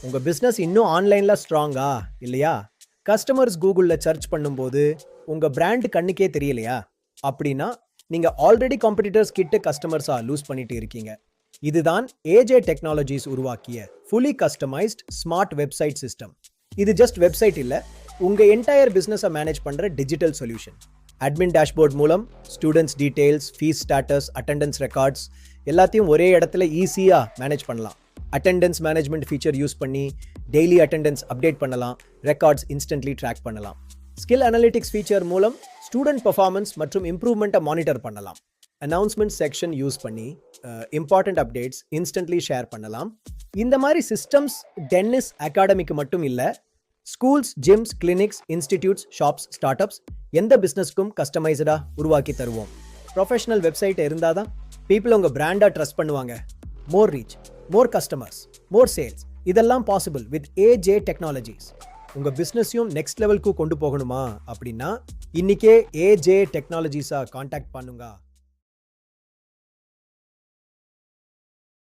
உங்க பிசினஸ் இன்னும் ஆன்லைன்ல ஸ்ட்ராங்கா இல்லையா? கஸ்டமர்ஸ் கூகுள்ல சர்ச் பண்ணும்போது உங்க பிராண்ட் கண்ணுக்கே தெரியலையா? அப்படின்னா நீங்க ஆல்ரெடி காம்படிட்டர்ஸ் கிட்ட கஸ்டமர்ஸா லூஸ் பண்ணிட்டு இருக்கீங்க. இதுதான் ஏஜே டெக்னாலஜிஸ் உருவாக்கிய fully customised smart website system. இது ஜஸ்ட் வெப்சைட் இல்ல, உங்க என்டையர் பிசினஸை மேனேஜ் பண்ற டிஜிட்டல் சொல்யூஷன். அட்மின் டேஷ்போர்ட் மூலம் students details, fees status, attendance records எல்லாத்தையும் ஒரே இடத்துல ஈஸியா மேனேஜ் பண்ணலாம். அட்டெண்டன்ஸ் மேனேஜ்மெண்ட் ஃபீச்சர் யூஸ் பண்ணி டெய்லி அட்டெண்டன்ஸ் அப்டேட் பண்ணலாம், ரெக்கார்ட்ஸ் இன்ஸ்டன்ட்லி ட்ராக் பண்ணலாம். ஸ்கில் அனலிட்டிக்ஸ் ஃபீச்சர் மூலம் ஸ்டூடெண்ட் பெர்ஃபார்மன்ஸ் மற்றும் இம்ப்ரூவ்மெண்ட்டை மானிட்டர் பண்ணலாம். அனௌன்ஸ்மெண்ட் செக்ஷன் யூஸ் பண்ணி இம்பார்ட்டன்ட் அப்டேட்ஸ் இன்ஸ்டன்ட்லி ஷேர் பண்ணலாம். இந்த மாதிரி சிஸ்டம்ஸ் டென்னிஸ் அகாடமிக்கு மட்டும் இல்லை, schools, Cheems, clinics, institutes, shops, start ups எந்த பிஸ்னஸ்க்கும் கஸ்டமைஸ்டாக உருவாக்கி தருவோம். ப்ரொஃபஷனல் வெப்சைட் இருந்தால் தான் பீப்புள் உங்கள் பிராண்டாக ட்ரஸ்ட் பண்ணுவாங்க. மோர் ரீச், மோர் கஸ்டமர்ஸ், மோர் சேல்ஸ், இதெல்லாம் பாசிபிள் வித் ஏஜே டெக்னாலஜிஸ். உங்கள் பிஸ்னஸையும் நெக்ஸ்ட் லெவலுக்கு கொண்டு போகணுமா அப்படின்னா இன்னைக்கே ஏஜே டெக்னாலஜிஸாக காண்டாக்ட் பண்ணுங்க.